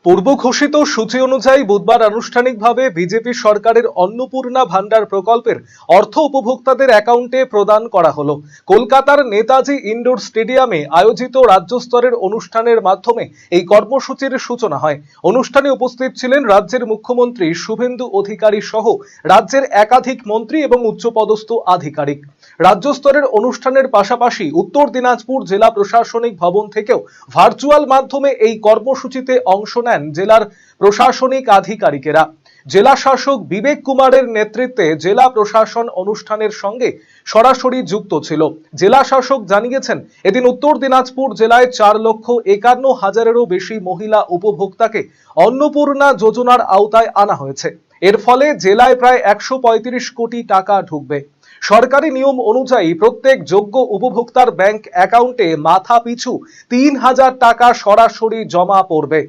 পূর্ব ঘোষিত সূচি অনুযায়ী বুধবার আনুষ্ঠানিকভাবে বিজেপি সরকারের অন্নপূর্ণা ভান্ডার প্রকল্পের অর্থ উপভোক্তাদের অ্যাকাউন্টে প্রদান করা হলো। কলকাতার নেতাজি ইনডোর স্টেডিয়ামে আয়োজিত রাজ্য স্তরের অনুষ্ঠানের মাধ্যমে এই কর্মসূচির সূচনা হয়। অনুষ্ঠানে উপস্থিত ছিলেন রাজ্যের মুখ্যমন্ত্রী শুভেন্দু অধিকারী সহ রাজ্যের একাধিক মন্ত্রী এবং উচ্চপদস্থ আধিকারিক। রাজ্য স্তরের অনুষ্ঠানের পাশাপাশি উত্তর দিনাজপুর জেলা প্রশাসনিক ভবন থেকেও ভার্চুয়াল মাধ্যমে এই কর্মসূচিতে অংশ নেন জেলার প্রশাসনিক আধিকারিকেরা। জেলা শাসক বিবেক কুমারের নেতৃত্বে জেলা প্রশাসন অনুষ্ঠানের সঙ্গে সরাসরি যুক্ত ছিল। জেলা শাসক জানিয়েছেন, এদিন উত্তর দিনাজপুর জেলায় 4,51,000-এরও বেশি মহিলা উপভোক্তাকে অন্নপূর্ণা যোজনার আওতায় আনা হয়েছে। এর ফলে জেলায় প্রায় 135 কোটি টাকা ঢুকবে। সরকারি নিয়ম অনুযায়ী প্রত্যেক যোগ্য উপভোক্তার ব্যাংক অ্যাকাউন্টে মাথা পিছু 3,000 টাকা সরাসরি জমা পড়বে।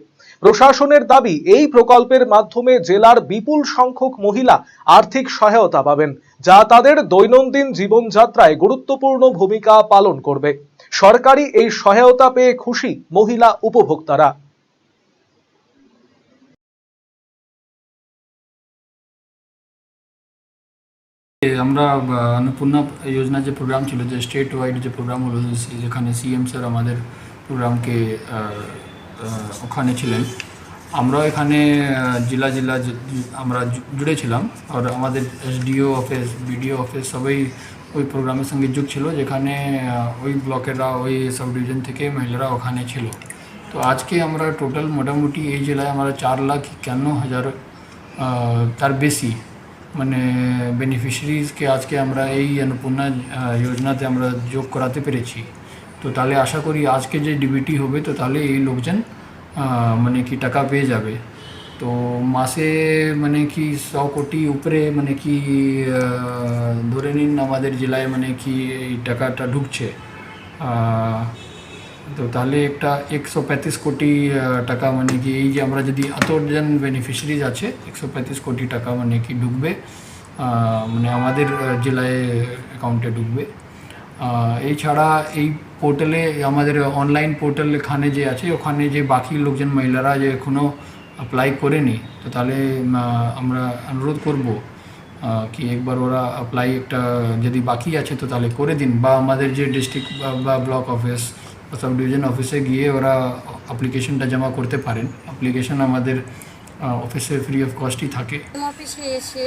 প্রশাসনের দাবি, এই প্রকল্পের মাধ্যমে জেলার বিপুল সংখ্যক মহিলা আর্থিক সহায়তা পাবেন, যা তাদের দৈনন্দিন জীবনযাত্রায় গুরুত্বপূর্ণ ভূমিকা পালন করবে। সরকারি এই সহায়তা পেয়ে খুশি মহিলা উপভোক্তারা। আমরা अन्नपूर्णा योजना जो प्रोग्राम ছিল, যে স্টেট ওয়াইড যে প্রোগ্রাম হলো, যেখানে সিএম স্যার আমাদের প্রোগ্রামকে ওখানে ছিলেন। আমরা এখানে জেলা জেলা আমরা জুড়েছিলাম, আর আমাদের এসডিও অফিস, বিডিও অফিস সবাই ওই প্রোগ্রামের সঙ্গে যুক্ত ছিল, যেখানে ওই ব্লকেরা, ওই সাব ডিভিশন থেকে মহিলারা ওখানে ছিল। তো আজকে আমরা টোটাল মোটামুটি এই জেলায় আমরা 4,51,000 তার বেশি মানে বেনিফিশিয়ারিজকে আজকে আমরা এই अन्नपूर्णा যোজনাতে আমরা যোগ করাতে পেরেছি। তো তাহলে আশা করি আজকে যে ডিবিটি হবে, তো তাহলে এই লোকজন মানে কি টাকা পেয়ে যাবে। তো মাসে মানে কি 100 কোটি উপরে মানে কি ধরে নিন আমাদের জেলায় মানে কি এই টাকাটা ঢুকছে। তো তাহলে একটা 135 কোটি টাকা মানে কি এই যে আমরা যদি এতজন বেনিফিশিয়ারিজ আছে, 135 কোটি টাকা মানে কি ঢুকবে, মানে আমাদের জেলায় অ্যাকাউন্টে ঢুকবে। এছাড়া এই পোর্টালে, আমাদের অনলাইন পোর্টাল এখানে যে আছে, ওখানে যে বাকি লোকজন মহিলারা যে এখনও অ্যাপ্লাই করেনি, তো তাহলে আমরা অনুরোধ করব কি একবার ওরা অ্যাপ্লাই একটা যদি বাকি আছে তো তাহলে করে দিন, বা আমাদের যে ডিস্ট্রিক্ট বা ব্লক অফিস বা সাব ডিভিশন অফিসে গিয়ে ওরা অ্যাপ্লিকেশনটা জমা করতে পারেন। অ্যাপ্লিকেশন আমাদের অফিসে ফ্রি অফ কস্টই থাকে। অফিসে এসে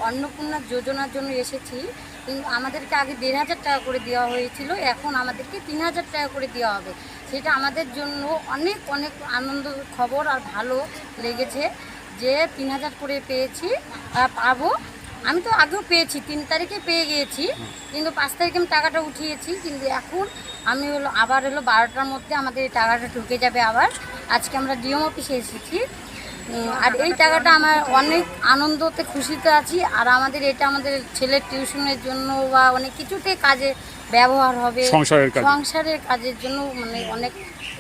অন্নপূর্ণা যোজনার জন্য এসেছি, কিন্তু আমাদেরকে আগে 1,500 টাকা করে দেওয়া হয়েছিল, এখন আমাদেরকে 3,000 টাকা করে দেওয়া হবে। সেটা আমাদের জন্য অনেক অনেক আনন্দ খবর আর ভালো লেগেছে যে 3,000 করে পেয়েছি, পাবো। আমি তো আগেও পেয়েছি, 3 তারিখে পেয়ে গিয়েছি, কিন্তু 5 তারিখে আমি টাকাটা উঠিয়েছি, কিন্তু এখন আমি আবার 12টার মধ্যে আমাদের এই টাকাটা ঢুকে যাবে আবার। আজকে আমরা ডিএম অফিসে এসেছি, আর এই টাকাটা আমার অনেক আনন্দতে খুশিতে আছি। আর আমাদের এটা আমাদের ছেলের টিউশনের জন্য বা অনেক কিছুতে কাজে ব্যবহার হবে, সংসারের কাজের জন্য মানে অনেক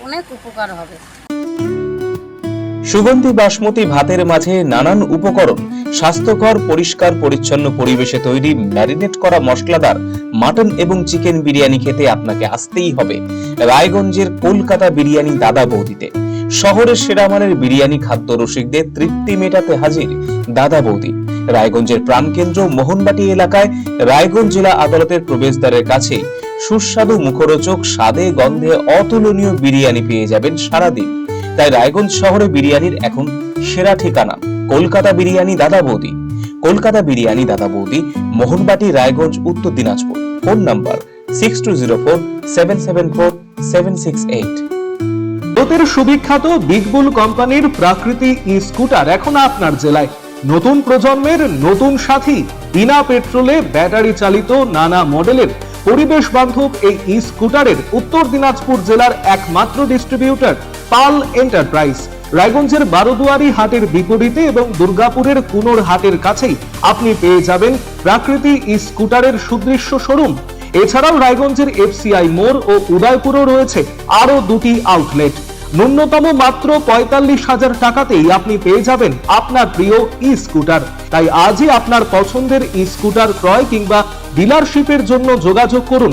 অনেক উপকার হবে। সুগন্ধি বাসমতি ভাতের মাঝে নানান উপকরণ, স্বাস্থ্যকর পরিষ্কার পরিচ্ছন্ন পরিবেশে তৈরি ম্যারিনেট করা মশলাদার মাটন এবং চিকেন বিরিয়ানি খেতে আপনাকে আসতেই হবে রায়গঞ্জের কলকাতা বিরিয়ানি দাদা বৌদিতে। শহরের সেরা মানের বিরিয়ানি খাদ্য রসিকদের তৃপ্তি মেটাতে হাজির দাদা বৌদি। রায়গঞ্জের প্রাণকেন্দ্র মোহনবাটি এলাকায় রায়গঞ্জ জেলা আদালতের প্রবেশদ্বারের কাছে সুস্বাদু মুখরোচক স্বাদে গন্ধে অতুলনীয় বিরিয়ানি পেয়ে যাবেন সারাদিন। তাই রায়গঞ্জ শহরে বিরিয়ানির এখন সেরা ঠিকানা কলকাতা বিরিয়ানি দাদা বৌদি। কলকাতা বিরিয়ানি দাদা বৌদি, মোহনবাটি, রায়গঞ্জ, উত্তর দিনাজপুর। Phone number 6204774768। ভারতের সুবিখ্যাত বিগ বুল কোম্পানির প্রাকৃতিক ই স্কুটার এখন আপনার জেলায়। নতুন প্রজন্মের নতুন সাথী, বিনা পেট্রোলে ব্যাটারি চালিত নানা মডেলের পরিবেশ বান্ধব এই ই স্কুটারের উত্তর দিনাজপুর জেলার একমাত্র ডিস্ট্রিবিউটর পাল এন্টারপ্রাইজ। রায়গঞ্জের বারোদুয়ারি হাটের বিপরীতে এবং দুর্গাপুরের কুনোর হাটের কাছেই আপনি পেয়ে যাবেন প্রাকৃতিক ই স্কুটারের সুদৃশ্য শোরুম। এছাড়াও রায়গঞ্জের এফসিআই মোড় ও উদয়পুরও রয়েছে আরো 2টি আউটলেট। ন্যূনতম মাত্র 45,000 টাকাতেই আপনি পেয়ে যাবেন আপনার প্রিয় ই স্কুটার। তাই আজই আপনার পছন্দের ই স্কুটার ক্রয় কিংবা ডিলারশিপের জন্য যোগাযোগ করুন